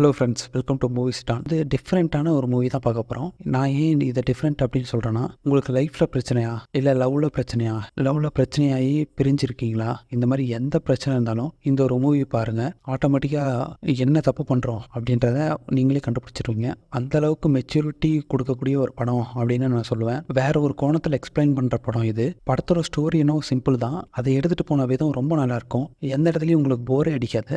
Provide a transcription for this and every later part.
Hello friends, welcome to movie Stan. இது டிஃப்ரெண்ட்டான ஒரு மூவி தான் பார்க்க போகிறோம். நான் ஏன் இதை டிஃப்ரெண்ட் அப்படின்னு சொல்கிறேன்னா, உங்களுக்கு லைஃப்பில் பிரச்சனையா, இல்லை லவ்வில் பிரச்சனையாகி பிரிஞ்சிருக்கீங்களா, இந்த மாதிரி எந்த பிரச்சனை இருந்தாலும் இந்த ஒரு மூவி பாருங்கள். ஆட்டோமேட்டிக்காக என்ன தப்பு பண்ணுறோம் அப்படின்றத நீங்களே கண்டுபிடிச்சிருவீங்க. அந்தளவுக்கு மெச்சூரிட்டி கொடுக்கக்கூடிய ஒரு படம் அப்படின்னு நான் சொல்லுவேன். வேற ஒரு கோணத்தில் எக்ஸ்பிளைன் பண்ணுற படம் இது. படத்தோட ஸ்டோரி என்னவோ சிம்பிள் தான். அதை எடுத்துகிட்டு போன விதம் ரொம்ப நல்லாயிருக்கும். எந்த இடத்துலையும் உங்களுக்கு போரே அடிக்காது.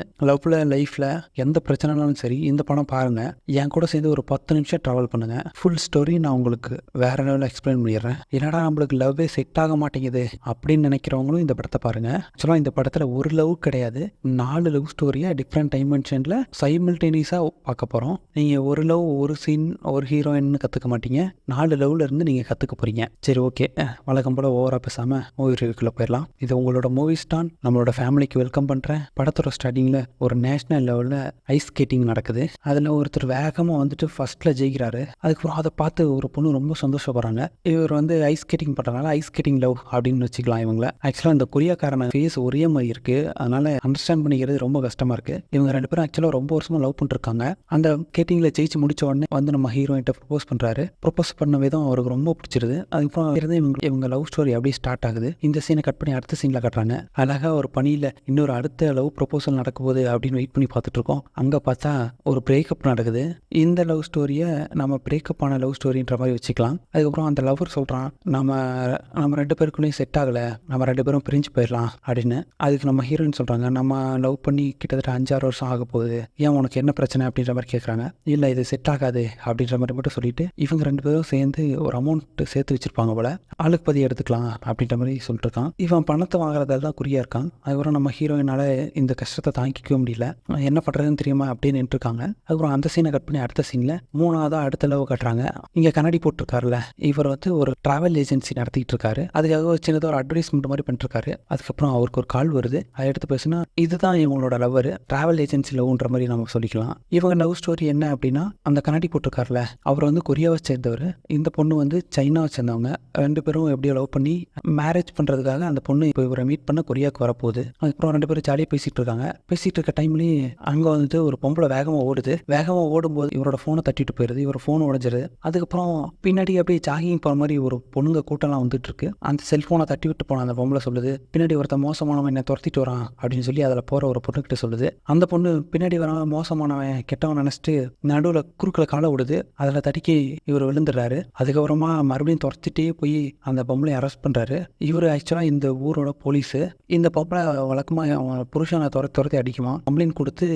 லைஃப்பில் எந்த பிரச்சனைனாலும் சரி, இந்த படம் பாருங்கள். என் கூட சேர்ந்து ஒரு 10 நிமிஷம் ட்ராவல் பண்ணுங்கள். ஃபுல் ஸ்டோரி நான் உங்களுக்கு வேறு லெவலில் எக்ஸ்பிளைன் பண்ணிடுறேன். என்னடா நம்மளுக்கு லவ்வே செட் ஆக மாட்டேங்குது அப்படின்னு நினைக்கிறவங்களும் இந்த படத்தை பாருங்கள். ஆக்சுவலாக இந்த படத்தில் ஒரு லவ் கிடையாது, 4 லவ் ஸ்டோரியை டிஃப்ரெண்ட் டைமென்ஷனில் சைமல்டேனியஸாக பார்க்க போகிறோம். நீங்கள் ஒரு லவ், ஒரு சீன், ஒரு ஹீரோயின் கற்றுக்க மாட்டீங்க. 4 லவ்ல இருந்து நீங்கள் கற்றுக்க போகிறீங்க. சரி, ஓகே, வழக்கம் போல் ஓவராக பேசாமல் மூவி ரிவ்யூக்குள்ளே போயிடலாம். இது உங்களோட மூவி ஸ்டான். நம்மளோட ஃபேமிலிக்கு வெல்கம் பண்ணுறேன். படத்தோட ஸ்டார்டிங்கில் ஒரு நேஷ்னல் லெவலில் ஐஸ் ஸ்கேட்டிங் நடக்குது. அதில் ஒருத்தர் வேகமாக வந்துட்டு ஃபர்ஸ்ட்டில் ஜெயிக்கிறாரு. அதுக்கப்புறம் அதை பார்த்து ஒரு பொண்ணு ரொம்ப சந்தோஷப்படுறாங்க. இவர் வந்து ஐஸ் ஸ்கேட்டிங் பண்ணுறதுனால ஐஸ் ஸ்கேட்டிங் லவ் அப்படின்னு வச்சுக்கலாம் இவங்கள. ஆக்சுவலாக இந்த கொரியாக்காரன ஃபேஸ் ஒரே மாதிரி இருக்குது. அதனால் அண்டர்ஸ்டாண்ட் பண்ணிக்கிறது ரொம்ப கஷ்டமாக இருக்குது. இவங்க 2 பேரும் ஆக்சுவலாக ரொம்ப வருஷமாக லவ் பண்ணிருக்காங்க. அந்த ஸ்கேட்டிங்கில் ஜெயிச்சு முடிச்ச உடனே வந்து நம்ம ஹீரோயின்ட்ட ப்ரப்போஸ் பண்ணுறாரு. ப்ரப்போஸ் பண்ண விதம் அவருக்கு ரொம்ப பிடிச்சிருது. அதுக்கப்புறம் இவங்க லவ் ஸ்டோரி அப்படியே ஸ்டார்ட் ஆகுது. இந்த சீனை கட் பண்ணி அடுத்த சீனில் கட்டுறாங்க. அழகாக ஒரு பணியில் இன்னொரு அடுத்த லவ் ப்ரப்போசல் நடக்க போகுது அப்படின்னு வெயிட் பண்ணி பார்த்துட்டு இருக்கோம். அங்கே பார்த்தா ஒரு பிரேக்கப் நடக்குது. இந்த லவ் ஸ்டோரியை நம்ம பிரேக்கப் ஆன லவ் ஸ்டோரின்ற மாதிரி வச்சுக்கலாம். அதுக்கப்புறம் அந்த லவர் சொல்கிறான், நம்ம 2 பேருக்குள்ளேயும் செட் ஆகலை, நம்ம 2 பேரும் பிரிஞ்சு போயிடலாம் அப்படின்னு. அதுக்கு நம்ம ஹீரோயின் சொல்கிறாங்க, நம்ம லவ் பண்ணி கிட்டத்தட்ட 5-6 வருஷம் ஆக போகுது, ஏன் உனக்கு என்ன பிரச்சனை அப்படின்ற மாதிரி கேட்குறாங்க. இல்லை, இது செட் ஆகாது அப்படின்ற மாதிரி மட்டும் சொல்லிட்டு இவங்க 2 பேரும் சேர்ந்து ஒரு அமௌண்ட் சேர்த்து வச்சிருப்பாங்க போல. ஆளுக்கு பதி எடுத்துக்கலாம் அப்படின்ற மாதிரி சொல்லிட்டு இருக்கான். இவன் பணத்தை வாங்குறதால தான் குறியா இருக்கான். அதுக்கப்புறம் நம்ம ஹீரோயினால இந்த கஷ்டத்தை தாங்கிக்கவே முடியல, என்ன பண்ணுறதுன்னு தெரியாம அப்படின்னு நின்றுருக்காங்க. அதுக்கப்புறம் அந்த சீனை கட் பண்ணி அடுத்த சீனில் 3ஆவதா அடுத்த லவ் கட்டுறாங்க. இங்கே கண்ணாடி போட்டிருக்காருல, இவர் வந்து ஒரு டிராவல் ஏஜென்சி நடத்திட்டு இருக்காரு. அதுக்காக ஒரு சின்னதாக ஒரு அட்வர்டைஸ்மெண்ட் மாதிரி பண்ணிருக்காரு. அதுக்கப்புறம் அவருக்கு ஒரு கால் வருது. அதை எடுத்து பேசுனா, இதுதான் இவங்களோட லவ்வர், டிராவல் ஏஜென்சி லவ்ன்ற மாதிரி நம்ம சொல்லிக்கலாம். இவங்க லவ் ஸ்டோரி என்ன அப்படின்னா, அந்த கண்ணாடி போட்டிருக்காருல, அவர் வந்து கொரியாவை சேர்ந்தவர், இந்த பொண்ணு வந்து சைனாவை சேர்ந்தவங்க. 2 பேரும் எப்படியோ லவ் பண்ணி மேரேஜ் பண்ணுறதுக்காக அந்த பொண்ணு இப்போ இவரை மீட் பண்ண கொரியாவுக்கு வரப்போகுது. அதுக்கப்புறம் 2 பேரும் ஜாலியாக பேசிகிட்டு இருக்காங்க. பேசிகிட்டு இருக்க டைம்லேயே அங்கே வந்துட்டு ஒரு பொம்பளை வேகமாக ஓடும்போது இவரோட ஃபோனை தட்டிட்டு போயிடுது. இவர் ஃபோன் உடஞ்சிருது. அதுக்கப்புறம் பின்னாடி அப்படியே ஜாகிங் போகிற மாதிரி ஒரு பொண்ணுங்க கூட்டம்லாம் வந்துட்டு இருக்கு. அந்த செல்ஃபோனை தட்டி விட்டு போன அந்த பொம்பளை சொல்லுது, பின்னாடி ஒருத்த மோசமானவன் என்னை துரத்திட்டு வரான் அப்படின்னு சொல்லி அதில் போகிற ஒரு பொண்ணுக்கிட்ட சொல்லுது. அந்த பொண்ணு பின்னாடி வரவன் மோசமானவன், கெட்டவன் நினச்சிட்டு நடுவில் குறுக்கில் காலை விடுது. அதில் தட்டிக்கி இவர் விழுந்துடுறாரு. அதுக்கப்புறமா மறுபடியும் துரத்திட்டே போய் அந்த பொம்பளை அரெஸ்ட் பண்ணுறாரு. இவர் ஆக்சுவலாக இந்த ஊரோட போலீஸு. இந்த பொம்பளை வழக்கமாக அவன் புருஷனை துரத்தி அடிக்குமா, கம்ப்ளைண்ட் கொடுத்து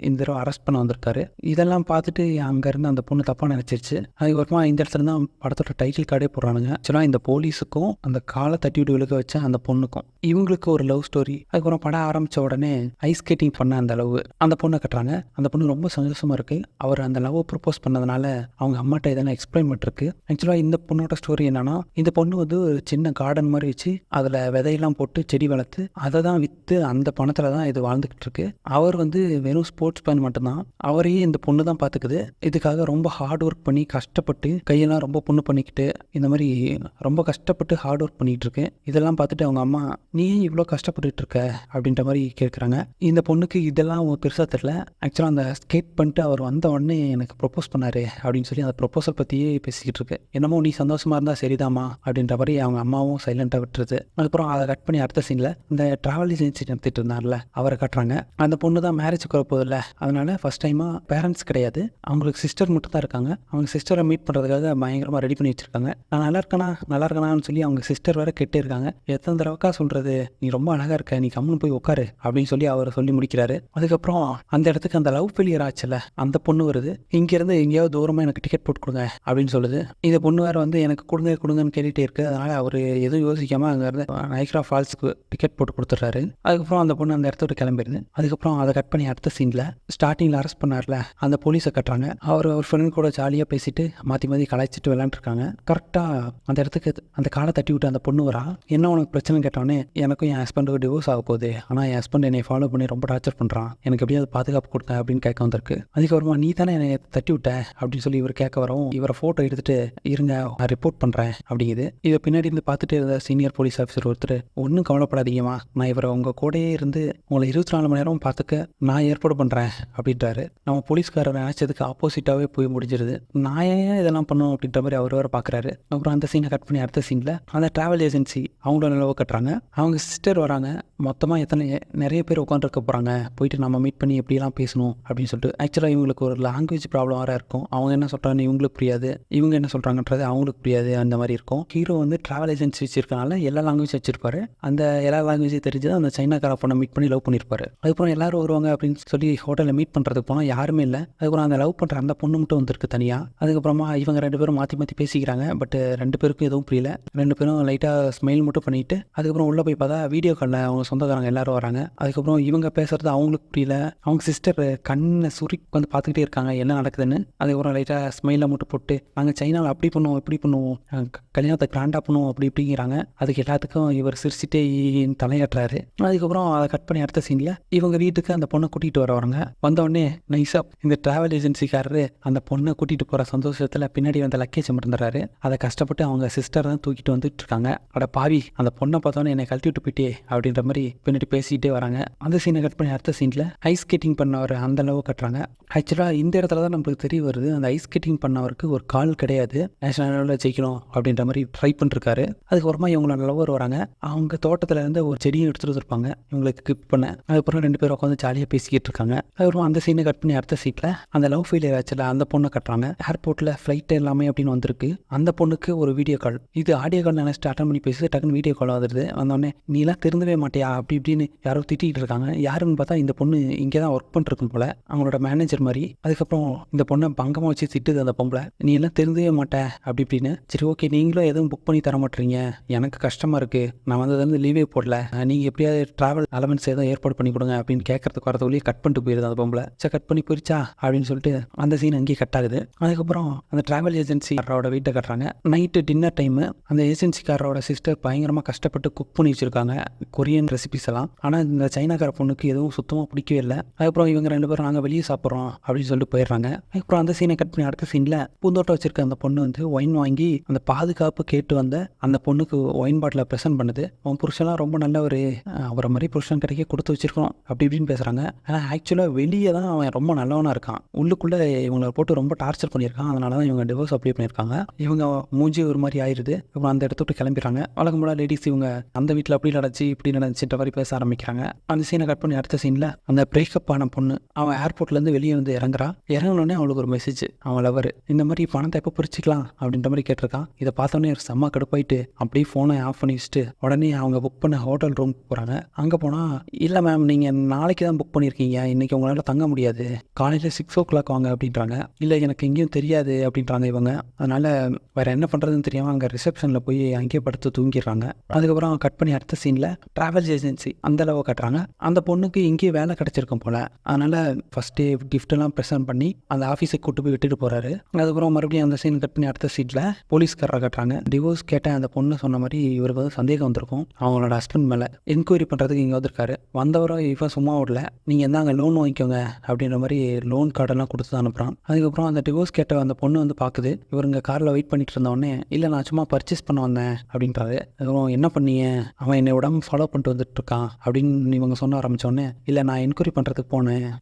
இந்த தடவை அரெஸ்ட் பண்ண வந்திருக்காரு. இதெல்லாம் பார்த்துட்டு அங்கேருந்து அந்த பொண்ணு தப்பாக நினச்சிருச்சு. அதுக்கப்புறமா இந்த இடத்துல தான் படத்தோட டைட்டில் கார்டே போடுறானுங்க. ஆக்சுவலாக இந்த போலீஸுக்கும் அந்த காலை தட்டி விட்டு விழுக வச்ச அந்த பொண்ணுக்கும் இவங்களுக்கு ஒரு லவ் ஸ்டோரி. அதுக்கப்புறம் படம் ஆரம்பித்த உடனே ஐஸ் ஸ்கேட்டிங் பண்ண அந்த லவ் அந்த பொண்ணை கட்டுறாங்க. அந்த பொண்ணு ரொம்ப சந்தோஷமாக இருக்குது. அவர் அந்த லவ் ப்ரப்போஸ் பண்ணதுனால அவங்க அம்மாட்ட இதெல்லாம் எக்ஸ்பிளைன் பண்ணிருக்கு. ஆக்சுவலாக இந்த பொண்ணோட ஸ்டோரி என்னன்னா, இந்த பொண்ணு வந்து ஒரு சின்ன கார்டன் மாதிரி வச்சு அதில் விதையெல்லாம் போட்டு செடி வளர்த்து அதை தான் விற்று அந்த பணத்தில் தான் இது வாழ்ந்துக்கிட்டு இருக்கு. அவர் வந்து வெறும் ஸ்போர்ட்ஸ் மேன் மட்டும்தான். அவரையே இந்த பொண்ணு தான் பார்த்துக்குது. இதுக்காக ரொம்ப ஹார்ட் ஒர்க் பண்ணி கஷ்டப்பட்டு கையெல்லாம் ரொம்ப புண்ணு பண்ணிக்கிட்டு இந்த மாதிரி ரொம்ப கஷ்டப்பட்டு ஹார்ட் ஒர்க் பண்ணிகிட்டு இருக்கு. இதெல்லாம் பார்த்துட்டு அவங்க அம்மா, நீ இவ்வளோ கஷ்டப்பட்டுட்டு இருக்க அப்படின்ற மாதிரி கேட்குறாங்க. இந்த பொண்ணுக்கு இதெல்லாம் பெருசாக தெரியல. ஆக்சுவலாக அந்த ஸ்கேட் பண்ணிட்டு அவர் வந்த உடனே எனக்கு ப்ரப்போஸ் பண்ணாரு அப்படின்னு சொல்லி அந்த ப்ரப்போசல் பற்றியே பேசிக்கிட்டு இருக்கு. என்னமோ நீ சந்தோஷமாக இருந்தால் சரிதாமா அப்படின்ற மாதிரி அவங்க அம்மாவும் சைலண்டாக விட்டுருது. அதுக்கப்புறம் அதை கட் பண்ணி அடுத்த சீனில் இந்த டிராவல் ஏஜென்சி நடத்திட்டு இருந்தார்ல, அவரை கட்டுறாங்க. அந்த பொண்ணு தான் மேரேஜுக்கு வரப்போதில்ல, அதனால ஃபர்ஸ்ட் டைமாக பேரண்ட்ஸ் கிடையாது, அவங்களுக்கு சிஸ்டர் மட்டும் தான் இருக்காங்க. அவங்க சிஸ்டரை மீட் பண்ணுறதுக்காக பயங்கரமாக ரெடி பண்ணி வச்சுருக்காங்க. நான் நல்லா இருக்கணான்னு சொல்லி அவங்க சிஸ்டர் வேறு கெட்டே இருக்காங்க. எத்தனை தடவைக்கா சொல்கிறது, நீ ரொம்ப அழகாக இருக்க, நீ கம்முன்னு போய் உட்காரு அப்படின்னு சொல்லி அவர் சொல்லி முடிக்கிறாரு. அதுக்கப்புறம் அந்த இடத்துக்கு அந்த லவ் ஃபெயிலியர் ஆச்சுல அந்த பொண்ணு வருது. இங்கேருந்து எங்கேயாவது தூரமாக எனக்கு டிக்கெட் போட்டு கொடுங்க அப்படின்னு சொல்லுது. இந்த பொண்ணு வேறு வந்து எனக்கு கொடுங்கன்னு கேட்டுகிட்டே இருக்குது. அதனால் அவர் எதுவும் யோசிக்காமல் அங்கேருந்து நைக்ரா ஃபால்ஸுக்கு டிக்கெட் போட்டு கொடுத்துட்றாரு. அதுக்கப்புறம் அந்த பொண்ணு அந்த இடத்த விட்டு கிளம்பிடுது. அதுக்கப்புறம் அதை கட் பண்ணி அடுத்த சீனில் ஸ்டார்டிங்கில் அரெஸ்ட் பண்ணார்ல அந்த போலீஸை கட்டுறாங்க. அவர் ஃப்ரெண்ட் கூட ஜாலியாக பேசிட்டு மாற்றி கலாய்ச்சிட்டு விளையாண்டுருக்காங்க. கரெக்டாக அந்த இடத்துக்கு அந்த காலை தட்டி விட்டு அந்த பொண்ணு வரா. என்ன உனக்கு பிரச்சனை கேட்டோன்னே, எனக்கும் என் ஹஸ்பண்டுக்கு டிவோர்ஸ் ஆக போகுது, ஆனால் என் ஹஸ்பண்ட் என்னை ஃபாலோ பண்ணி ரொம்ப டார்ச்சர் பண்ணுறான், எனக்கு எப்படியாவது பாதுகாப்பு கொடுத்த அப்படின்னு கேட்க வந்திருக்கு. அதுக்கப்புறமா நீ தானே என்னை தட்டி விட்ட அப்படின்னு சொல்லி இவர் கேட்க வரவும், இவரை ஃபோட்டோ எடுத்துட்டு இருங்க நான் ரிப்போர்ட் பண்ணுறேன் அப்படிங்குது. இதை பின்னாடி இருந்து பார்த்துட்டு இருந்த சீனியர் போலீஸ் ஆஃபீஸர் ஒருத்தர், ஒன்றும் கவலைப்படாதீங்கம்மா, நான் இவரை உங்கள் கூடயே இருந்து உங்களை 24 மணி நேரம் பார்த்துக்க நான் ஏற்பாடு பண்ணுறேன் அப்படின்றாரு. பண்ணுறாரு. நம்ம போலீஸ்காரர் நினச்சதுக்கு ஆப்போசிட்டாகவே போய் முடிஞ்சிருது. நான் ஏன் இதெல்லாம் பண்ணணும் அப்படின்ற மாதிரி அவர் வேறு பார்க்குறாரு. அப்புறம் அந்த சீனை கட் பண்ணி அடுத்த சீனில் அந்த ட்ராவல் ஏஜென்சி அவங்களோட நிலவை கட்டுறாங்க. அவங்க சிஸ்டர் வராங்க. மொத்தமாக நிறைய பேர் உட்காந்துருக்க போகிறாங்க. போயிட்டு நம்ம மீட் பண்ணி எப்படிலாம் பேசணும் அப்படின்னு சொல்லிட்டு. ஆக்சுவலாக இவங்களுக்கு ஒரு லாங்குவேஜ் ப்ராப்ளம் வேறு இருக்கும். அவங்க என்ன சொல்கிறாங்கன்னு இவங்களுக்கு புரியாது, இவங்க என்ன சொல்கிறாங்கன்றது அவங்களுக்கு புரியாது. அந்த மாதிரி இருக்கும். ஹீரோ வந்து ட்ராவல் ஏஜென்சி வச்சிருக்கனால எல்லா லாங்குவேஜ் வச்சிருப்பாரு. அந்த எல்லா லாங்குவேஜும் தெரிஞ்சது அந்த சைனாக்கார பொண்ணை மீட் பண்ணி லவ் பண்ணியிருப்பாரு. அதுக்கப்புறம் எல்லாரும் வருவாங்க அப்படின்னு சொல்லி ஹோட்டலில் மீட் பண்ணுறதுக்கு போனால் யாருமே இல்லை. அதுக்கப்புறம் அந்த லவ் பண்ணுற அந்த பொண்ணு மட்டும் வந்திருக்கு தனியாக. அதுக்கப்புறமா இவங்க 2 பேரும் மாற்றி மாற்றி பேசிக்கிறாங்க. பட் 2 பேருக்கும் எதுவும் புரியல. 2 பேரும் லைட்டாக ஸ்மைல் மட்டும் பண்ணிட்டு அதுக்கப்புறம் உள்ளே போய் பார்த்தா வீடியோ காலில் அவங்க சொந்தக்காரங்க எல்லாரும் வராங்க. அதுக்கப்புறம் இவங்க பேசுறது அவங்களுக்கு புரியல. அவங்க சிஸ்டர் கண்ணை சுருக்கி வந்து பார்த்துக்கிட்டே இருக்காங்க என்ன நடக்குதுன்னு. அதுக்கப்புறம் லைட்டாக ஸ்மைலை மட்டும் போட்டு நாங்கள் சைனாவில் அப்படி பண்ணுவோம் இப்படி பண்ணுவோம், கல்யாணத்தை கிராண்டாக பண்ணுவோம் அப்படி இப்படிங்கிறாங்க. அதுக்கு எல்லாத்துக்கும் இவர் சிரிச்சிட்டே தலையாட்டுறாரு. அதுக்கப்புறம் அதை கட் பண்ணி அடுத்த சீனில் இவங்க வீட்டுக்கு அந்த பொண்ணை கூட்டிகிட்டு வராங்க. வந்தோடனே நைஸாக இந்த ட்ராவல் ஏஜென்சிக்காரரு அந்த பொண்ணை கூட்டிகிட்டு போகிற சந்தோஷத்தில் பின்னாடி வந்த லக்கேஜ் மறந்துடுறாரு. அதை கஷ்டப்பட்டு அவங்க சிஸ்டர் தான் தூக்கிட்டு வந்துட்டு இருக்காங்க. அட பாவி, அந்த பொண்ணை பார்த்தோன்னே என்னை கழட்டி விட்டு போயிட்டே அப்படின்ற மாதிரி பின்னாடி பேசிகிட்டே வராங்க. அந்த சீனை கட் பண்ணி அடுத்த சீனில் ஐஸ் ஸ்கேட்டிங் பண்ணவர் அந்த அளவு கட்டுறாங்க. ஆக்சுவலாக இந்த இடத்துல தான் நம்மளுக்கு தெரிய வருது, அந்த ஐஸ் ஸ்கேட்டிங் பண்ணவருக்கு ஒரு கால் கிடையாது. நேஷனல் லெவலில் ஜெயிக்கணும் அப்படின்ற மாதிரி ட்ரை பண்ணிருக்காரு. அதுக்கப்புறமா இவங்களோட லவர் வராங்க. அவங்க தோட்டத்தில் இருந்து ஒரு செடியும் எடுத்துகிட்டு இருப்பாங்க இவங்களுக்கு கிஃப்ட் பண்ண. அதுக்கப்புறம் 2 பேரும் உட்காந்து ஜாலியாக பேசிக்கிட்டு இருக்காங்க. அதுக்கப்புறம் அந்த சீனை கட் பண்ணி அடுத்த சீட்டில் அந்த லவ் ஃபெயிலியர் ஆச்சுல அந்த பொண்ணை கட்டுறாங்க. ஏர்போர்ட்டில் ஃப்ளைட் எல்லாமே அப்படின்னு வந்திருக்கு. அந்த பொண்ணுக்கு ஒரு வீடியோ கால். இது ஆடியோ கால் நினச்சிட்டு அட்டன் பண்ணி பேசி டக்குன்னு வீடியோ கால் வந்துடுது. வந்தோடனே நீலாம் திருந்தவே மாட்டியா அப்படி இப்படின்னு யாரோ திட்டிகிட்டு இருக்காங்க. யாருன்னு பார்த்தா இந்த பொண்ணு இங்கே தான் ஒர்க் பண்ணிருக்கும் போல, அவங்களோட மேனேஜர் மாதிரி. அதுக்கப்புறம் இந்த பொண்ணை பங்கமாக வச்சு திட்டுது அந்த பொம்பளை, நீ எல்லாம் திருந்தவே மாட்டேன் அப்படி இப்படின்னு. சரி ஓகே, நீங்களும் எதுவும் புக் பண்ணி தர மாட்டீங்க, எனக்கு கஷ்டமாக இருக்குது, நான் வந்ததுலேருந்து லீவே போடல, நீங்கள் எப்படியாவது ட்ராவல் அலவன்ஸ் எதுவும் ஏற்பாடு பண்ணி கொடுங்க அப்படின்னு கேட்கறதுக்கு வரதுக்குள்ளேயே கட் பண்ணிட்டு போயிருது அந்த பொம்பளை. சரி கட் பண்ணி போயிடுச்சா அப்படின்னு சொல்லிட்டு அந்த சீன் அங்கேயே கட் ஆகுது. அதுக்கப்புறம் அந்த ட்ராவல் ஏஜென்சிக்காரோட வீட்டை கட்டுறாங்க. Night dinner time. அந்த ஏஜென்சிக்காரோட சிஸ்டர் பயங்கரமாக கஷ்டப்பட்டு குக் பண்ணி வச்சுருக்காங்க கொரியன் ரெசிபிஸ் எல்லாம். ஆனால் இந்த சைனாக்கார பொண்ணுக்கு எதுவும் சுத்தமாக பிடிக்கவே இல்லை. அதுக்கப்புறம் இவங்க 2 பேரும் நாங்கள் வெளியே சாப்பிட்றோம் அப்படின்னு சொல்லிட்டு போயிடுறாங்க. அதுக்கப்புறம் அந்த சீனை கட் பண்ணி அடுத்த சீனில் பூந்தோட்டம் வச்சிருக்க அந்த பொண்ணு வந்து ஒயின் வாங்கி அந்த பாதுகாப்பு கேட்டு வந்த அந்த பொண்ணுக்கு ஒயின் பாட்டில் ப்ரெசென்ட் பண்ணுது. அவன் புருஷன்லாம் ரொம்ப நல்ல ஒரு அவரை மாதிரி புருஷன் கிடைக்க கொடுத்து வச்சிருக்கணும் அப்படி இப்படின்னு பேசுகிறாங்க. ஆனால் ஆக்சுவலாக வெளியே தான் அவன் ரொம்ப நல்லவனாக இருக்கான். உள்ளுக்குள்ளே இவங்களை போட்டு ரொம்ப டார்ச்சர் பண்ணியிருக்கான். அதனால தான் இவங்க டிவோர்ஸ் அப்ளை பண்ணியிருக்காங்க. இவங்க மூஞ்சி ஒரு மாதிரி ஆயிடுது. அப்புறம் அந்த இடத்த விட்டு கிளம்பிடுறாங்க. வழக்கம் போல லேடிஸ் இவங்க அந்த வீட்டில் அப்படி நடந்துச்சு இப்படி நடந்துச்சுன்ற மாதிரி பேச ஆரம்பிக்கிறாங்க. அந்த சீனை கட் பண்ணி அடுத்த சீனில் அந்த பிரேக்கப் ஆன பொண்ணு அவன் ஏர்போர்ட்லேருந்து வெளியே வந்து இறங்கினோடனே அவளுக்கு ஒரு மெசேஜ், அவன் லவர் இந்த மாதிரி பணத்தை எப்போ பிரிச்சுக்கலாம் அப்படின்ற மாதிரி கேட்டிருக்கான். இதை பார்த்தோன்னே செம்ம கடுப்பாயிட்டு அப்படியே ஃபோனை ஆஃப் பண்ணி வச்சுட்டு உடனே அவங்க புக் பண்ண ஹோட்டல் ரூம் போகிறாங்க. அங்கே போனால் இல்லை மேம் நீங்கள் நாளைக்கு தான் புக் பண்ணியிருக்கீங்க, இன்றைக்கி உங்களால் தங்க முடியாது, காலையில் 6 o'clock வாங்க அப்படின்றாங்க. இல்லை எனக்கு எங்கேயும் தெரியாது அப்படின்றாங்க இவங்க. அதனால் வேறு என்ன பண்ணுறதுன்னு தெரியாமல் அங்கே ரிசப்ஷனில் போய் அங்கேயே படுத்து தூங்கிடுறாங்க. அதுக்கப்புறம் கட் பண்ணி அடுத்த சீனில் ட்ராவல் ஏஜென்சி அந்த அளவு கட்டுறாங்க. அந்த பொண்ணுக்கு இங்கேயே வேலை கிடச்சிருக்கும் போல். அதனால் ஃபஸ்ட்டே கிஃப்டெல்லாம் ப்ரெசென்ட் பண்ணி அந்த ஆஃபீஸுக்கு கூட்டு போய் விட்டுட்டு போகிறாரு. அதுக்கப்புறம் மறுபடியும் அந்த சீன் கட் பண்ணி அடுத்த சீட்டில் போலீஸ்காரரை கட்டுறாங்க. டிவோர்ஸ் கேட்ட அந்த பொண்ணு சொன்ன மாதிரி இவருக்கு வந்து சந்தேகம் வந்திருக்கும் அவங்களோட ஹஸ்பண்ட் மேலே. என்கொயரி பண்ணுறதுக்கு இங்கே வந்திருக்காரு. வந்தவரை இப்போ சும்மா விடல, நீங்கள் என்ன அங்கே லோன் வாங்கிக்கோங்க அப்படின்ற மாதிரி லோன் கார்டெல்லாம் கொடுத்து தான் அனுப்புகிறான். அதுக்கப்புறம் அந்த டிவோர்ஸ் கேட்ட அந்த பொண்ணு வந்து பார்க்குது. இவருங்க காரில் வெயிட் பண்ணிட்டு இருந்தோடனே இல்லை நான் சும்மா பர்ச்சேஸ் பண்ண வந்தேன் அப்படின்றாரு. அதுக்கப்புறம் என்ன பண்ணீங்க, அவன் என்னை விடாம ஃபாலோ பண்ணிட்டு வந்துட்டு இருக்கான் அப்படின்னு இவங்க சொன்ன ஆரம்பித்தோடனே இல்லை நான் என்கொயரி பண்ணுறதுக்கு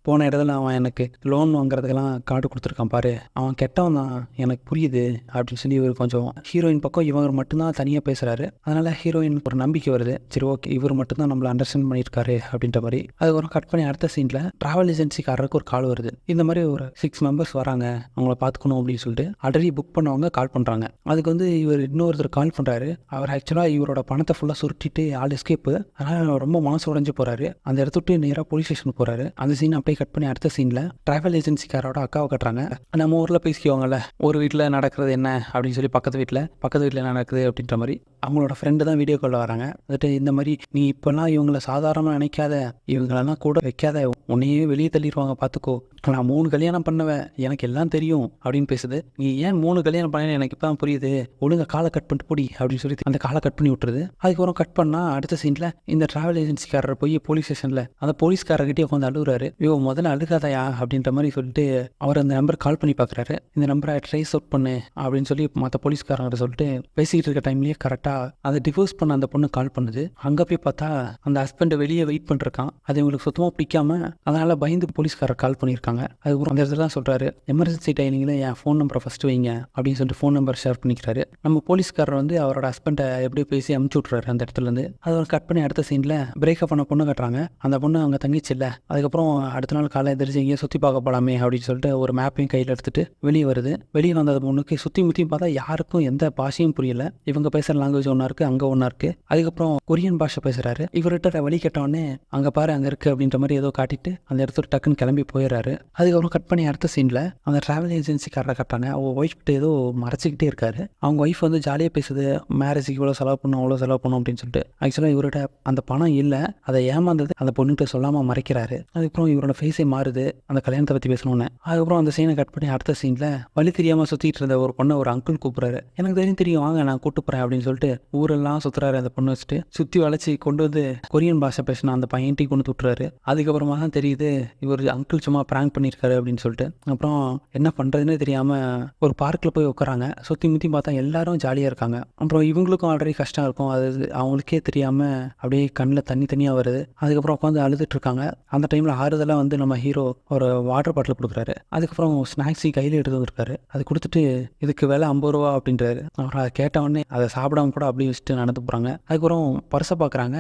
போன இடத்துல அவன் எனக்கு லோன் வாங்குறதுக்கெல்லாம் கார்டு கொடுத்துருக்கான் பாரு, அவன் கெட்டவன் தான் எனக்கு புரியுது அப்படின்னு சொல்லி இவர் கொஞ்சம் ஹீரோயின் பக்கம் இவர் மட்டும்தான் தனியாக பேசுகிறாரு. அதனால் ஹீரோயின் ஒரு நம்பிக்கை வருது. சரி ஓகே இவர் மட்டும்தான் நம்மளை அண்டர்ஸ்டாண்ட் பண்ணியிருக்காரு அப்படின்ற மாதிரி. அதுக்கப்புறம் கட் பண்ணி அடுத்த சீனில் ட்ராவல் ஏஜென்சிக்காரருக்கு ஒரு கால் வருது. இந்த மாதிரி ஒரு 6 மெம்பர்ஸ் வராங்க, அவங்கள பார்த்துக்கணும் அப்படின்னு சொல்லிட்டு ஆல்ரெடி புக் பண்ணவங்க கால் பண்ணுறாங்க. அதுக்கு வந்து இவர் இன்னொருத்தர் கால் பண்ணுறாரு. அவர் ஆக்சுவலாக இவரோட பணத்தை ஃபுல்லாக சுருட்டிட்டு ஆள் எஸ்கேப்பு. அதனால் ரொம்ப மனசு உடைஞ்சு போகிறாரு. அந்த இடத்த விட்டு நேராக போலீஸ் ஸ்டேஷனுக்கு போகிறாரு. அந்த சீன் அப்படியே கட் பண்ணி அடுத்த சீனில் ட்ராவல் ஏஜென்சிக்காரோட அக்காவை கட்டுறாங்க. நம்ம ஊரில் பேசிக்குவாங்கல்ல, ஒரு வீட்டில் நடக்கிறது என்ன அப்படின்னு சொல்லி பக்கத்து வீட்டில் நடக்குது அப்படின்ற மாதிரி அவங்களோட ஃப்ரெண்டு தான் வீடியோ காலில் வராங்க. வந்துட்டு இந்த மாதிரி நீ இப்போல்லாம் இவங்களை சாதாரணமாக நினைக்காத, இவங்களெல்லாம் கூட வைக்காத, உன்னையே வெளியே தள்ளிடுவாங்க பார்த்துக்கோ, நான் 3 கல்யாணம் பண்ணுவேன் எனக்கு எல்லாம் தெரியும் அப்படின்னு பேசுது. நீ ஏன் 3 கல்யாணம் பண்ண எனக்கு இப்போ தான் புரியுது, ஒழுங்கா காலை கட் பண்ணிட்டு போடி அப்படின்னு சொல்லி அந்த காலை கட் பண்ணி விட்டுருது. அதுக்கப்புறம் கட் பண்ணால் அடுத்த சீனில் இந்த ட்ராவல் ஏஜென்சிக்காரர் போய் போலீஸ் ஸ்டேஷனில் அந்த போலீஸ்காரர்கிட்டே உட்காந்து அழுகுறாரு. ஐயோ முதல்ல அழுகாதையா அப்படின்ற மாதிரி சொல்லிட்டு அவர் அந்த நம்பர் கால் பண்ணி பார்க்குறாரு. இந்த நம்பரை ட்ரேஸ் அவுட் பண்ணு அப்படின்னு சொல்லி மற்ற போலீஸ்காரங்கிட்ட சொல்லிட்டு பேசிக்கிட்டு இருக்க டைம்லேயே கரெக்டாக அதை டிவோர்ஸ் பண்ண அந்த பொண்ணு கால் பண்ணுது. அங்கே போய் பார்த்தா அந்த ஹஸ்பண்ட் வெளியே வெயிட் பண்ணிருக்கான். அது இவங்களுக்கு சுத்தமாக பிடிக்காம அதனால் பயந்து போலீஸ்காரர் கால் பண்ணியிருக்காங்க. அதுக்கப்புறம் அந்த இடத்துல தான் சொல்கிறாரு, எமர்ஜென்சி டைனிங்கில் என் ஃபோன் நம்பரை ஃபஸ்ட்டு வைங்க அப்படின்னு சொல்லிட்டு ஃபோன் நம்பர் ஷேர் பண்ணிக்கிறாரு. நம்ம போலீஸ்காரர் வந்து அவரோட ஹஸ்பண்டை எப்படியோ பேசி அமுச்சு விட்றாரு அந்த இடத்துலேருந்து. அதை கட் பண்ணி அடுத்த சீனில் பிரேக்கப் பண்ண பொண்ணு கட்டுறாங்க. அந்த பொண்ணு அவங்க தங்கிச்சு இல்லை. அதுக்கப்புறம் அடுத்த நாள் காலை எதிர்த்து எங்கேயோ சுற்றி பார்க்க போகலாமே அப்படின்னு சொல்லிட்டு ஒரு மேப்பையும் கையில் எடுத்துகிட்டு வெளியே வருது. வெளியே வந்த பொண்ணுக்கு சுற்றி முற்றியும் பார்த்தா யாருக்கும் எந்த பாஷையும் புரியல. இவங்க பேசுகிற லாங்குவேஜ் ஒன்றா இருக்குது, அங்கே ஒன்றா இருக்குது. அதுக்கப்புறம் கொரியன் பாஷை பேசுகிறாரு. இவர்கிட்ட வழி கேட்டவொடனே அங்கே பாரு அங்கே இருக்குது அப்படின்ற மாதிரி ஏதோ காட்டிட்டு அந்த இடத்துல டக்குன்னு கிளம்பி போயிடுறாரு. அதுக்கப்புறம் கட் பண்ணி அடுத்த சீனில் அந்த ட்ராவல் ஏஜென்சிக்காரரை காட்டுறாங்க. அவங்க ஒய்ஃப் கிட்ட ஏதோ மறைச்சிக்கிட்டே இருக்காரு. அவங்க ஒய்ஃப் வந்து ஜாலியாக பேசுது, மேரேஜுக்கு இவ்வளோ செலவு பண்ணும் அவ்வளோ செலவு பண்ணும் அப்படின்னு சொல்லிட்டு. ஆக்சுவலாக இவர்கிட்ட அந்த பணம் இல்லை, அதை ஏமாந்தது அந்த பொண்ணுகிட்ட சொல்லாமல் மறைக்கிறாரு. அதுக்கப்புறம் இவரோட ஃபேஸே மாறுது அந்த கல்யாணத்தை பற்றி பேசணுன்னு. அதுக்கப்புறம் அந்த சீனை கட் பண்ணி அடுத்த சீனில் வழி தெரியாமல் சுற்றிட்டு இருந்த ஒரு பொண்ணை ஒரு அங்கிள் கூப்பிட்றாரு. எனக்கு தெரியும் வாங்க நான் கூட்டு போகிறேன் அப்படின்னு சொல்லிட்டு ஊரெல்லாம் சுற்றுறாரு. அந்த பொண்ணை வச்சுட்டு சுற்றி வளைச்சி கொண்டு வந்து கொரியன் பாஷை பேசினா அந்த பையன்ட்டி கொண்டு விட்டுறாரு. அதுக்கப்புறமா தான் தெரியுது இவர் அங்கிள் சும்மா ப்ராங்க் பண்ணியிருக்காரு அப்படின்னு சொல்லிட்டு. அப்புறம் என்ன பண்ணுறதுன்னு தெரியாமல் ஒரு பார்க்கில் போய் உட்காராங்க. சுற்றி முற்றி பார்த்தா எல்லாரும் ஜாலியாக இருக்காங்க. அப்புறம் இவங்களுக்கும் ஆல்ரெடி கஷ்டம் இருக்கும், அது அவங்களுக்கே தெரியாமல் அப்படியே கண்ணில் தனியாக வருது. அதுக்கப்புறம் உட்காந்து அழுதுட்டு இருக்காங்க. அந்த டைமில் ஆறுதலாக வந்து நம்ம ஹீரோ ஒரு வாட்டர் பாட்டில் கொடுக்குறாரு. அதுக்கப்புறம் ஸ்நாக்ஸி கையில் எடுத்து வந்திருக்காரு. அது கொடுத்துட்டு இதுக்கு விலை 50 ரூபா அப்படின்றாரு. அப்புறம் அதை கேட்டவொடனே அதை சாப்பிடாம கூட அப்படியே வச்சுட்டு நடந்து போகிறாங்க. அதுக்கப்புறம் பர்ஸை பார்க்குறாங்க.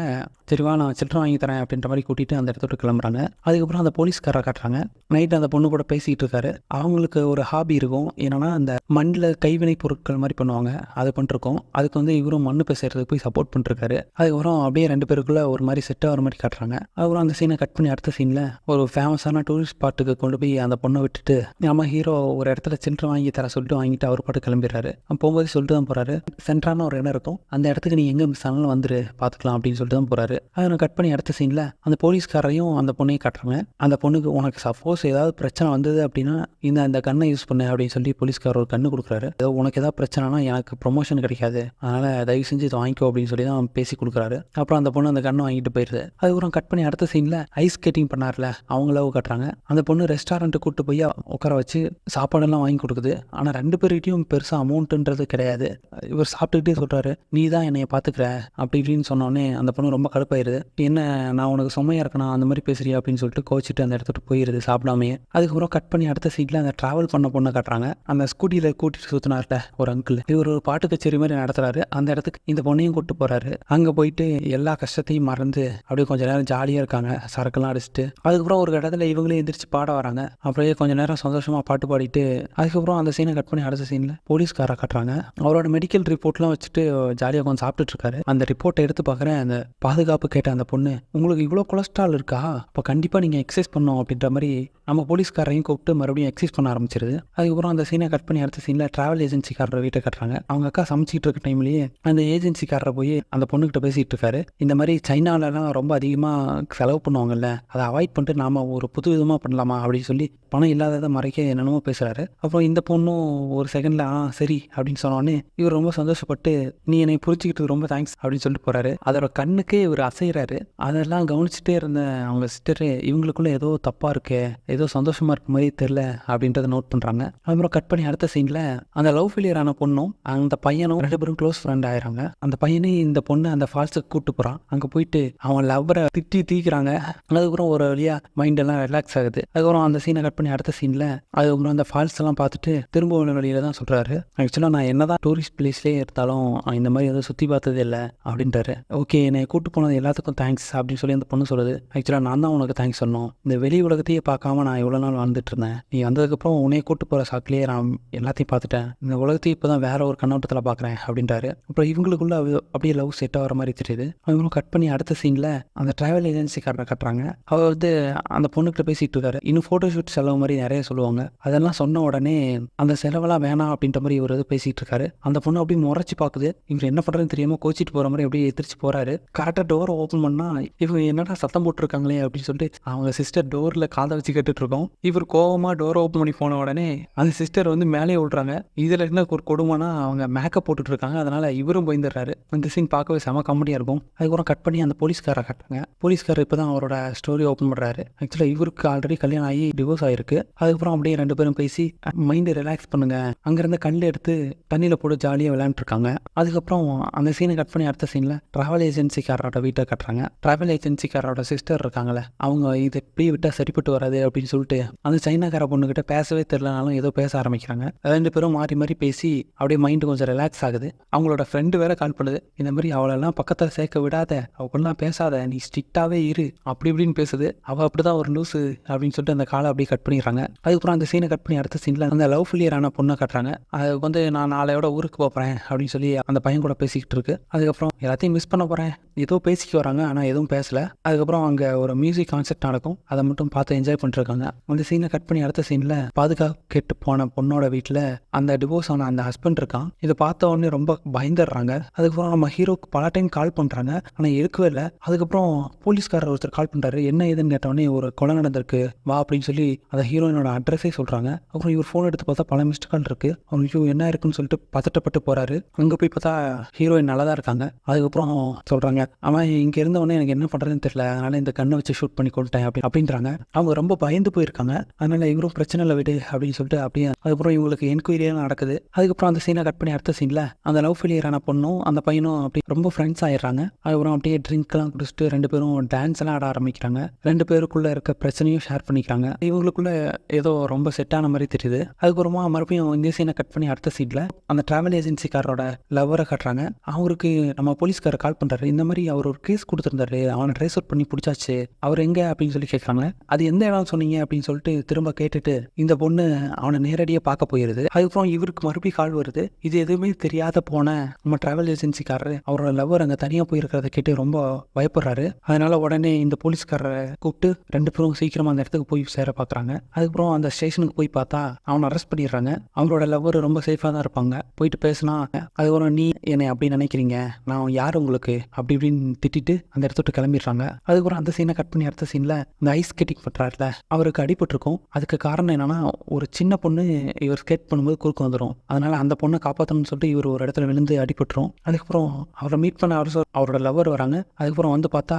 சரிவா நான் சில்லறை வாங்கி தரேன் அப்படின்ற மாதிரி கூட்டிகிட்டு அந்த இடத்துல கிளம்புறாங்க. அதுக்கப்புறம் அந்த போலீஸ்காரரை காட்டுறாங்க. நைட்டு அந்த பொண்ணு கூட பேசிகிட்டு இருக்காரு. அவங்களுக்கு ஒரு ஹாபி இருக்கும், என்னன்னா அந்த மண்ணில் கைவினை பொருட்கள் மாதிரி பண்ணுவாங்க, அது பண்ணிருக்கோம். அதுக்கு வந்து இவரும் மண்ணு பேசுறதுக்கு போய் சப்போர்ட் பண்ணிருக்காரு. அதுக்கப்புறம் அப்படியே 2 பேருக்குள்ள ஒரு மாதிரி செட் ஆகிற மாதிரி காட்டுறாங்க. அதுக்கப்புறம் அந்த சீனை கட் பண்ணி அடுத்த சீனில் ஒரு ஃபேமஸான டூரிஸ்ட் ஸ்பாட்டுக்கு கொண்டு போய் அந்த பொண்ணை விட்டுட்டு நம்ம ஹீரோ ஒரு இடத்துல சில்லறை வாங்கி தர சொல்லிட்டு வாங்கிட்டு அவர் பாட்டு கிளம்பிடுறாரு. போகும்போது சொல்லிட்டு தான் போகிறாரு, சென்ட்ரான ஒரு இடம் இருக்கும், அந்த இடத்துக்கு நீ எங்கே மிஸ் ஆனாலும் வந்துரு பார்த்துக்கலாம் அப்படின்னு சொல்லிட்டு தான் போகிறாரு. அதை கட் பண்ணி அடுத்த சீனில் அந்த போலீஸ்காரையும் அந்த பொண்ணையும் காட்டுறாங்க. அந்த பொண்ணுக்கு உனக்கு சப்போஸ் ஏதாவது பிரச்சனை வந்தது அப்படின்னா இந்த கன்னை யூஸ் பண்ணு அப்படின்னு சொல்லி போலீஸ்காரர் ஒரு கன்று கொடுக்குறாரு. உனக்கு ஏதாவது பிரச்சனைனா எனக்கு ப்ரொமோஷன் கிடைக்காது, அதனால் தயவு செஞ்சு இதை வாங்கிக்கோ அப்படின்னு சொல்லி தான் பேசி கொடுக்குறாரு. அப்புறம் அந்த பொண்ணு அந்த கன்னை வாங்கிட்டு போயிடுது. அதுக்கப்புறம் கட் பண்ணி அடுத்த சீனில் ஐஸ் ஸ்கேட்டிங் பண்ணார்ல அவங்கள காட்டுறாங்க. அந்த பொண்ணு ரெஸ்டாரண்ட்டு கூப்பிட்டு போய் உட்கார வச்சு சாப்பாடெல்லாம் வாங்கி கொடுக்குது. ஆனால் 2 பேர்கிட்டையும் பெருசாக அமௌண்ட்டுன்றது கிடையாது. இவர் சாப்பிட்டுக்கிட்டே சொல்கிறாரு, நீ தான் என்னைய பார்த்துக்கிற அப்படி இப்படின்னு சொன்னோடனே அந்த பொண்ணு ரொம்ப கடுப்பாயிருது. என்ன நான் உனக்கு சுமையாக இருக்கணும் அந்த மாதிரி பேசுறியா அப்படின்னு சொல்லிட்டு கோச்சிட்டு அந்த இடத்துக்கு போயிடுது சாப்பிடாமையே. அதுக்கப்புறம் கட் பண்ணி அடுத்த சீட்டில் அந்த ட்ராவல் பண்ண பொண்ணை காட்டுறாங்க. அந்த ஸ்கூட்டியில் கூட்டிட்டு சுற்றினார்ல ஒரு அங்கிள், இவர் ஒரு பாட்டு கச்சேரி மாதிரி நடத்துறாரு. அந்த இடத்துக்கு இந்த பொண்ணையும் கூப்பிட்டு போகிறாரு. அங்கே போயிட்டு எல்லா கஷ்டத்தையும் மறந்து அப்படியே கொஞ்சம் நேரம் ஜாலியாக இருக்காங்க, சரக்குலாம் அடிச்சுட்டு. அதுக்கப்புறம் ஒரு இடத்துல இவங்களே எந்திரிச்சு பாட வராங்க. அப்படியே கொஞ்சம் நேரம் சந்தோஷமாக பாட்டு பாடிட்டு அதுக்கப்புறம் அந்த சீனை கட் பண்ணி அடுத்த சீனில் போலீஸ்காரை காட்டுறாங்க. அவரோட மெடிக்கல் ரிப்போர்ட்லாம் வச்சுட்டு ஜாலியாக கொஞ்சம் சாப்பிட்டுட்டு இருக்காரு. அந்த ரிப்போர்ட்டை எடுத்து பார்க்குறேன். அந்த பாதுகாப்பு கேட்ட அந்த பொண்ணு, உங்களுக்கு இவ்வளோ கொலஸ்ட்ரால் இருக்கா, அப்போ கண்டிப்பாக நீங்கள் எக்ஸசைஸ் பண்ணணும் அப்படின்ற மாதிரி நம்ம போலீஸ்காரையும் கூப்பிட்டு மறுபடியும் எக்ஸசைஸ் பண்ண ஆரம்பிச்சிருது. அதுக்கப்புறம் அந்த சீனை கட் பண்ணி அடுத்த சீனில் ட்ராவல் ஏஜென்சிக்காரரை வீட்டை கட்டுறாங்க. அவங்க அக்கா சமைச்சிட்டு இருக்க டைம்லேயே அந்த ஏஜென்சிக்காரரை போய் அந்த பொண்ணுக்கிட்ட பேசிகிட்டு இருக்காரு. இந்த மாதிரி சைனாலலாம் ரொம்ப அதிகமாக செலவு பண்ணுவாங்கல்ல, அதை அவாய்ட் பண்ணிட்டு நாம் ஒரு புது விதமாக பண்ணலாமா அப்படின்னு சொல்லி பணம் இல்லாததை மறைக்க என்னென்னமோ பேசுகிறாரு. அப்புறம் இந்த பொண்ணும் ஒரு செகண்டில் சரி அப்படின்னு சொன்னோடனே இவர் ரொம்ப சந்தோஷப்பட்டு நீ என்னை புரிஞ்சுக்கிட்டு ரொம்ப தேங்க்ஸ் அப்படின்னு சொல்லிட்டு போகிறாரு. அதோட கண்ணுக்கே இவர் அசைகிறாரு. அதெல்லாம் கவனிச்சுட்டே இருந்த அவங்க சிஸ்டரு இவங்களுக்குள்ள ஏதோ தப்பாக இருக்கே, ஏதோ சந்தோஷமாக இருக்க மாதிரி தெரில அப்படின்றத நோட் பண்ணுறாங்க. அதுக்கப்புறம் கட் பண்ணி அடுத்த சீனில் அந்த லவ் ஃபெயிலியர் ஆன பொண்ணும் அந்த பையனும் 2 பேரும் க்ளோஸ் ஃப்ரெண்ட் ஆயிடுறாங்க. அந்த பையனே இந்த பொண்ணு அந்த ஃபால்ஸுக்கு கூப்பிட்டு போகிறான். அங்கே போயிட்டு அவன் லவ்வரை திட்டி தீக்கிறாங்க. அதுக்கப்புறம் ஒரு வழியாக மைண்டெல்லாம் ரிலாக்ஸ் ஆகுது. அதுக்கப்புறம் அந்த சீனை கட் பண்ணி அடுத்த சீனில் அதுக்கப்புறம் அந்த ஃபால்ஸ் எல்லாம் பார்த்துட்டு திரும்ப ஒரு வழியில் தான் சொல்கிறாரு, ஆக்சுவலாக நான் என்ன தான் டூரிஸ்ட் பிளேஸ்லேயே இருந்தாலும் இந்த மாதிரி எதுவும் சுற்றி பார்த்ததே இல்லை அப்படின்றாரு. ஓகே என்னை கூப்பிட்டு போனது எல்லாத்துக்கும் தேங்க்ஸ் அப்படின்னு சொல்லி அந்த பொண்ணு சொல்லுது. ஆக்சுவலாக நான் தான் உனக்கு தேங்க்ஸ் சொல்லணும், இந்த வெளி உலகத்தையே பார்க்காம நான் இவ்வளோ நாள் வாழ்ந்துட்டு இருந்தேன், நீ வந்ததுக்கப்புறம் உன்னையே கூப்பிட்டு போகிற சாக்கிலேயே நான் எல்லாத்தையும் பார்த்துட்டேன், இந்த உலகத்தையும் இப்போ தான் வேற ஒரு கண்ணோட்டத்தில் பார்க்குறேன் அப்படின்றாரு. அப்புறம் இவங்களுக்குள்ள அப்படியே லவ் செட் ஆகிற மாதிரி தெரியுது. அவங்களும் கட் பண்ணி அடுத்த சீனில் அந்த ட்ராவல் ஏஜென்சிக்காரரை கட்டுறாங்க. அவர் வந்து அந்த பொண்ணுக்கிட்ட பேசிகிட்டு இருக்காரு. இன்னும் ஃபோட்டோஷூட் செலவு மாதிரி நிறைய சொல்லுவாங்க. அதெல்லாம் சொன்ன உடனே அந்த செலவெல்லாம் வேணாம் அப்படின்ற மாதிரி இவர் பேசிகிட்டு இருக்காரு. அந்த பொண்ணு அப்படியே முறைச்சி பார்க்குது. இவர் என்ன பண்ணுறதுன்னு தெரியாமல் கோச்சிட்டு போகிற மாதிரி அப்படியே எதிர்த்து போகிறாரு. கரெக்டாக டோரை ஓப்பன் பண்ணால் இவங்க என்னடா சத்தம் போட்டுருக்காங்களே அப்படின்னு சொல்லிட்டு அவங்க சிஸ்டர் டோரில் காதை வச்சு கேட்டுட்டு இருக்கோம். இவர் கோவமாக டோரை ஓப்பன் பண்ணி போன உடனே அந்த சிஸ்டர் வந்து மேலே விட்றாங்க. இதில் என்ன ஒரு கொடுமைனா அவங்க மேக்கப் போட்டுட்டு இருக்காங்க. அதனால் இவரும் போயிருந்துடுறாரு. அந்த சீன் பார்க்கவே செம காமெடியாக இருக்கும். அதுக்கப்புறம் கட் பண்ணி அந்த போலீஸ்காரை கட்டுறாங்க. போலீஸ்காரர் இப்போ தான் அவரோட ஸ்டோரி ஓப்பன் பண்ணுறாரு. ஆக்சுவலாக இவருக்கு ஆல்ரெடி கல்யாணம் ஆகி டிவோர்ஸ் ஆகிருக்கு. அதுக்கப்புறம் அப்படியே 2 பேரும் பேசி மைண்டை ரிலாக்ஸ் பண்ணுங்க, அங்கேருந்து கல் எடுத்து தண்ணியில் போட்டு ஜாலியாக விளையாண்டுருக்காங்க. அதுக்கப்புறம் அந்த சீனை கட் பண்ணி அடுத்த சீனில் ட்ராவல் ஏஜென்சிக்காரோட வீட்டை கட்டுறாங்க. ட்ராவல் ஏஜென்சிக்காரோட சிஸ்டர் இருக்காங்களே, அவங்க இதை எப்படி விட்டால் சரிப்பட்டு சரிப்பட்டு வராது அப்படின்னு சொல்லிட்டு அந்த சைனாக்கார பொண்ணுகிட்ட பேசவே தெரிலனாலும் ஏதோ பேச ஆரம்பிக்கிறாங்க. 2 பேரும் மாறி மாறி பேசி அப்படியே மைண்டு கொஞ்சம் ரிலாக்ஸ் ஆகுது. அவங்களோட ஃப்ரெண்டு வேற கால் பண்ணுது. இந்த மாதிரி அவளெல்லாம் பக்கத்தில் சேர்க்க விடாத, அவளெல்லாம் பேசாத, நீ ஸ்ட்ரிக்டாகவே இரு அப்படி இப்படின்னு பேசுது. அவள் அப்படிதான் ஒரு லூஸு அப்படின்னு சொல்லிட்டு அந்த காலை அப்படியே கட் பண்ணிடுறாங்க. அதுக்கப்புறம் அந்த சீனை கட் பண்ணி அடுத்த சீனில் அந்த லவ் ஃபெயிலியரான பொண்ணை காட்டுறாங்க. அது வந்து நான் நாளையோட ஊருக்கு போகிறேன் அப்படின்னு சொல்லி அந்த பையன் கூட பேசிக்கிட்டு இருக்கு. அதுக்கப்புறம் எல்லாத்தையும் மிஸ் பண்ண போகிறேன் ஏதோ பேசிக்கு வராங்க, ஆனால் எதுவும் பேசலை. அதுக்கப்புறம் அங்கே ஒரு மியூசிக் கான்செர்ட் நடக்கும், அதை மட்டும் பார்த்து என்ஜாய் பண்ணிருக்காங்க. அந்த சீனை கட் பண்ணி அடுத்த சீனில் பாதுகாப்பு கெட்டு போன பொண்ணோட வீட்டில் அந்த டிவோர்ஸ் ஆன அந்த ஹஸ்பண்ட் இருக்கான். இதை பார்த்த உடனே ரொம்ப பயந்துடுறாங்க. அதுக்கப்புறம் நம்ம ஹீரோக்கு பல டைம் கால் பண்ணுறாங்க, ஆனால் எடுக்கவே இல்லை. அதுக்கப்புறம் போலீஸ்காரர் ஒருத்தர் கால் பண்ணுறாரு, என்ன ஏதுன்னு கேட்டவொடனே ஒரு கொலை நடந்திருக்கு வா அப்படின்னு சொல்லி அந்த ஹீரோயினோட அட்ரஸே சொல்கிறாங்க. அப்புறம் இவர் ஃபோன் எடுத்து பார்த்தா பல மிஸ்ட் கால் இருக்குது. அவனுக்கு என்ன இருக்குன்னு சொல்லிட்டு பதட்டப்பட்டு போகிறாரு. அங்கே போய் பார்த்தா ஹீரோயின் நல்லா தான் இருக்காங்க. அதுக்கப்புறம் சொல்கிறாங்க, அவன் இங்கே இருந்தவொடனே எனக்கு என்ன பண்ணுறதுன்னு தெரியல, அதனால் இந்த கண்ணை வச்சு ஷூட் பண்ணி கொண்டுட்டேன் அப்படின்றாங்க. அவங்க ரொம்ப பயந்து போயிருக்காங்க. அதனால் இவரும் பிரச்சனை இல்லை விடு அப்படின்னு சொல்லிட்டு அப்படியே அதுக்கப்புறம் இவங்களுக்கு என்கொயரியாக நடக்குது. அதுக்கப்புறம் அந்த சீனை கட் பண்ணி அடுத்த சீனில் அந்த லவ் ஃபெயிலியரான பொண்ணும் அந்த பையனும் அப்படி ரொம்ப ஃப்ரெண்ட்ஸ் ஆயிடுறாங்க. அதுக்கப்புறம் அப்படியே ட்ரிங்க்லாம் குடிச்சிட்டு 2 பேரும் டான்ஸ் எல்லாம் ஆட ஆரம்பிக்கிறாங்க. 2 பேருக்குள்ளே இருக்க பிரச்சனையும் ஷேர் பண்ணிக்கிறாங்க. இவங்களுக்குள்ள ஏதோ ரொம்ப செட் ஆன மாதிரி தெரியுது. அதுக்கப்புறமா மறுபடியும் இந்த சீனை கட் பண்ணி அடுத்த சீனில் அந்த டிராவல் ஏஜென்சிக்காரோட லவ்வரை காட்டுறாங்க. அவருக்கு நம்ம போலீஸ்காரர் கால் பண்ணுறாரு, இந்த மாதிரி அவர் ஒரு கேஸ் கொடுத்துருந்தாரு, அவனை ட்ரேஸ் அவுட் பண்ணி பிடிச்சாச்சு, அவர் எங்கே அப்படின்னு சொல்லி கேட்குறாங்க. அது எந்த இடம் சொன்னீங்க அப்படின்னு சொல்லிட்டு திரும்ப கேட்டுட்டு இந்த பொண்ணு அவனை நேரடியாக பார்க்க போயிருது. அதுக்கப்புறம் இவருக்கு மறுபடியும் கால் வருது. இது எதுவுமே தெரியாத போன நம்ம டிராவல் ஏஜென்சிக்காரர் அவரோட லவ்வர் அங்கே தனியாக போயிருக்கிறத கேட்டு ரொம்ப பயப்படுறாரு. அதனால உடனே இந்த போலீஸ்காரரை கூப்பிட்டு 2 பேரும் சீக்கிரமாக அந்த இடத்துக்கு போய் சேர பார்க்குறாங்க. அதுக்கப்புறம் அந்த ஸ்டேஷனுக்கு போய் பார்த்தா அவனை அரெஸ்ட் பண்ணிடுறாங்க. அவங்களோட லவ்வர் ரொம்ப சேஃபாக தான் இருப்பாங்க. போயிட்டு பேசினா அதுக்கப்புறம் நீ என்னை அப்படி நினைக்கிறீங்க, நான் யார் உங்களுக்கு அப்படி இப்படின்னு திட்டிட்டு அந்த இடத்த விட்டு கிளம்பிடுறாங்க. அதுக்கப்புறம் அந்த சீனை கட் பண்ணி அடுத்த சீனில் இந்த ஐஸ் ஸ்கேட்டிங் பண்ணுறாருல அவருக்கு அடிபட்டிருக்கும். அதுக்கு காரணம் என்னன்னா ஒரு சின்ன பொண்ணு இவர் ஸ்கேட் பண்ணும்போது குறுக்கு வந்துடும். அதனால அந்த பொண்ணை காப்பாற்றணும்னு சொல்லிட்டு இவர் ஒரு இடத்துல விழுந்து அடிபட்டுரும். அதுக்கப்புறம் அவரை மீட் பண்ண அவரோட லவ்வர் வராங்க. அதுக்கப்புறம் வந்து பார்த்தா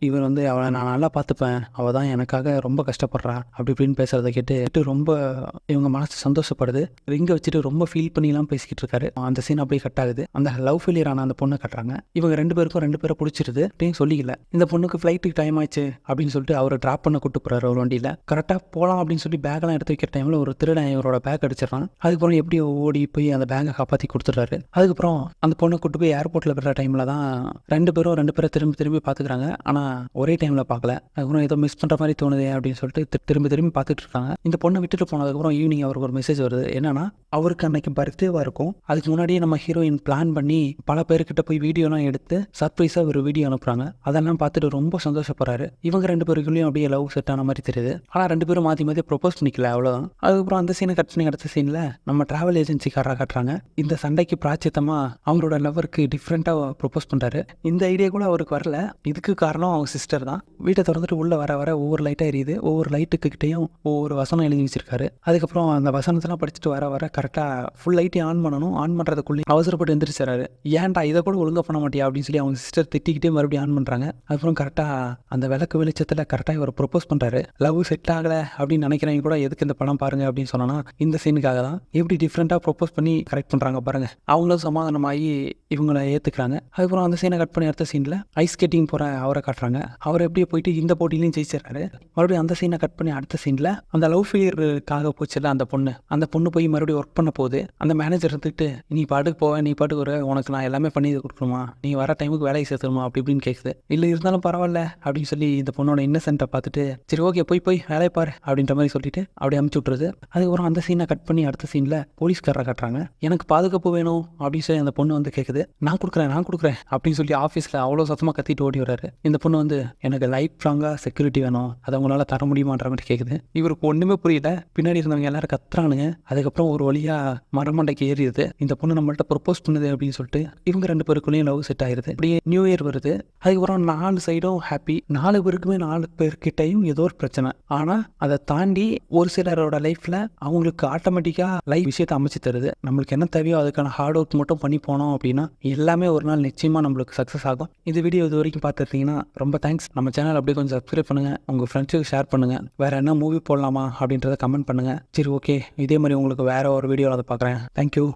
இவர் வந்து அவளை நான் நல்லா பார்த்துப்பேன், அவள் தான் எனக்காக ரொம்ப கஷ்டப்படுறா அப்படி இப்படின்னு பேசுறதை கேட்டு ரொம்ப இவங்க மனசு சந்தோஷப்படுது. ரிங்கை வச்சுட்டு ரொம்ப ஃபீல் பண்ணிலாம் பேசிக்கிட்டு இருக்காரு. அந்த சீன் அப்படியே கட் ஆகுது. அந்த லவ் ஃபெயிலியர் ஆன அந்த பொண்ணை கட்டுறாங்க. இவங்க 2 பேருக்கும் 2 பேரை பிடிச்சிருது அப்படின்னு சொல்லிக்கல. இந்த பொண்ணுக்கு ஃப்ளைட்டுக்கு டைம் ஆச்சு அப்படின்னு சொல்லிட்டு அவரை ட்ராப் பண்ண கூட்டு போறாரு ஒரு வண்டியில். கரெக்டாக போகலாம் அப்படின்னு சொல்லி பேக்கெல்லாம் எடுத்து வைக்கிற டைமில் ஒரு திருடன் இவரோட பேக் அடிச்சிடறான். அதுக்கப்புறம் எப்படியோ ஓடி போய் அந்த பேங்கை காப்பாற்றி கொடுத்துட்றாரு. அதுக்கப்புறம் அந்த பொண்ணை கூட்டு போய் ஏர்போர்ட்டில் விடுற டைமில் தான் 2 பேரை திரும்பி பார்த்துக்கிறாங்க. ஆனால் ஒரே டைமில் பார்க்கல. அதுக்கப்புறம் ஏதோ மிஸ் பண்ணுற மாதிரி தோணுது அப்படின்னு சொல்லிட்டு திரும்பி பார்த்துட்டு இருக்காங்க. இந்த பொண்ணை விட்டுட்டு போனதுக்கப்புறம் ஈவினிங் அவருக்கு ஒரு மெசேஜ் வருது. என்னன்னா அவருக்கு அன்னைக்கு பர்த்டேவாக இருக்கும். அதுக்கு முன்னாடியே நம்ம ஹீரோயின் பிளான் பண்ணி பல பேர்கிட்ட போய் வீடியோலாம் எடுத்து சர்ப்ரைஸாக ஒரு வீடியோ அனுப்புறாங்க. அதெல்லாம் பார்த்துட்டு ரொம்ப சந்தோஷப்படுறாரு. இவங்க 2 பேருக்குள்ளேயும் அப்படியே லவ் செட் ஆன மாதிரி தெரியுது. ஆனால் 2 பேரும் மாற்றி ப்ரொபோஸ் பண்ணிக்கல, அவ்வளோதான். அதுக்கப்புறம் அந்த சீனை கட் பண்ணி அடுத்த சீனில் நம்ம டிராவல் ஏஜென்சிக்காரராக காட்டுறாங்க. இந்த சண்டைக்கு பிராச்சித்தமாக அவங்களோட லவருக்கு டிஃப்ரெண்ட்டாக ப்ரொபோஸ் பண்ணுறாரு. இந்த ஐடியா கூட அவருக்கு வரல. இதுக்கு காரணம் அவங்க சிஸ்டர் தான். வீட்டை திறந்துட்டு உள்ளே வர ஒவ்வொரு லைட்டாக எரியுது. ஒவ்வொரு லைட்டுக்கு கிட்டையும் ஒவ்வொரு வசனம் எழுதி வச்சிருக்காரு. அதுக்கப்புறம் அந்த வசனத்தெல்லாம் படிச்சுட்டு வர கரெக்டாக ஃபுல் லைட்டையும் ஆன் பண்ணணும். ஆன் பண்ணுறதுக்குள்ளே அவசரப்பட்டு எந்திரிச்சாரு. ஏன்டா இதை கூட ஒழுங்காக பண்ண மாட்டியா அப்படின்னு சொல்லி அவங்க சிஸ்டர் திட்டிக்கிட்டே மறுபடியும் ஆன் பண்ணுறாங்க. அதுக்கப்புறம் கரெக்டாக அந்த விளக்கு வெளிச்சத்தில் கரெக்டாக இவர் ப்ரொப்போஸ் பண்ணுறாரு. லவ் செட் ஆகலை அப்படின்னு நினைக்கிறவங்க கூட எதுக்கு இந்த படம் பாருங்க அப்படின்னு சொன்னா இந்த சீனுக்காக தான். எப்படி டிஃப்ரெண்ட்டாக ப்ரொப்போஸ் பண்ணி கரெக்ட் பண்ணுறாங்க பாருங்க. அவங்களும் சமாதானமாகி இவங்களை ஏற்றுக்கிறாங்க. அதுக்கப்புறம் அந்த சீனை கட் பண்ணி அடுத்த சீனில் ஐஸ் ஸ்கேட்டிங் போகிற அவரை காட்டுறாங்க. அவர் எப்படியே போயிட்டு இந்த போட்டிலையும் ஜெயிச்சிடறாரு. மறுபடியும் அந்த சீனை கட் பண்ணி அடுத்த சீனில் அந்த லவ் ஃபெயிலியருக்காக போச்சுல அந்த பொண்ணு போய் மறுபடியும் ஒர்க் பண்ண போகுது. அந்த மேனேஜர் இருந்துட்டு நீ பாட்டுக்கு போவேன், நீ பாட்டுக்கு ஒரு உனக்கு நான் எல்லாமே பண்ணி கொடுக்கணுமா, நீ வர டைமுக்கு வேலைக்கு சேர்த்துணுமா அப்படி இப்படின்னு கேட்குது. இல்லை இருந்தாலும் பரவாயில்ல அப்படின்னு சொல்லி இந்த பொண்ணோட இன்னசென்ட்டை பார்த்துட்டு சரி ஓகே போய் வேலையை பாரு அப்படின்ற மாதிரி சொல்லிட்டு அப்படியே அமுச்சு விட்டுருது. அதுக்கப்புறம் அந்த சீனை கட் பண்ணி அடுத்த சீனில் போலீஸ்காரரை காட்டுறாங்க. எனக்கு பாதுகாப்பு வேணும் அப்படின்னு சொல்லி அந்த பொண்ணு வந்து கேட்குது. நான் கொடுக்குறேன் அப்படின்னு சொல்லி ஆஃபீஸில் அவ்வளோ சத்தமாக கத்திட்டு ஓடி வர்றாரு. இந்த பொண்ணு வந்து எனக்கு லைஃப் லாங்காக செக்யூரிட்டி வேணும், அதை உங்களால் தர முடியுமான்ற மாதிரி கேட்குது. இவருக்கு ஒன்றுமே புரியல. பின்னாடி இருந்தவங்க எல்லாரும் கத்துறானுங்க. அதுக்கப்புறம் ஒரு வழியாக மரமண்டைக்கு ஏறிடுது. இந்த பொண்ணு நம்மள்ட்ட ப்ரொப்போஸ் பண்ணுது அப்படின்னு சொல்லிட்டு இவங்க 2 பேருக்குள்ளேயும் லவ் செட் ஆயிருது. அப்படியே நியூ இயர் வருது. அதுக்கப்புறம் 4 சைடும் ஹாப்பி. 4 பேருக்குமே 4 பேர்கிட்டையும் ஏதோ ஒரு பிரச்சனை. ஆனால் அதை தாண்டி ஒரு சிலரோட லைஃப்பில் அவங்களுக்கு ஆட்டோமேட்டிக்காக லைஃப் விஷயத்தை அமைச்சு தருது. நம்மளுக்கு என்ன தேவையோ அதுக்கான ஹார்ட் ஒர்க் மட்டும் பண்ணி போனோம் அப்படின்னா எல்லாமே ஒரு நாள் நிச்சயமாக நம்மளுக்கு சக்ஸஸ் ஆகும். இந்த வீடியோ இது வரைக்கும் பார்த்துருந்தீங்கன்னா ரொம்ப தேங்க்ஸ். நம்ம சேனல் அப்படியே கொஞ்சம் சப்ஸ்கிரைப் பண்ணுங்கள், உங்கள் ஃப்ரெண்ட்ஸுக்கு ஷேர் பண்ணுங்கள். வேறு என்ன மூவி போடலாமா அப்படின்றத கமெண்ட் பண்ணுங்கள். சரி ஓகே, இதே மாதிரி உங்களுக்கு வேறு ஒரு வீடியோவில் அதை பார்க்குறேன். தேங்க்யூ.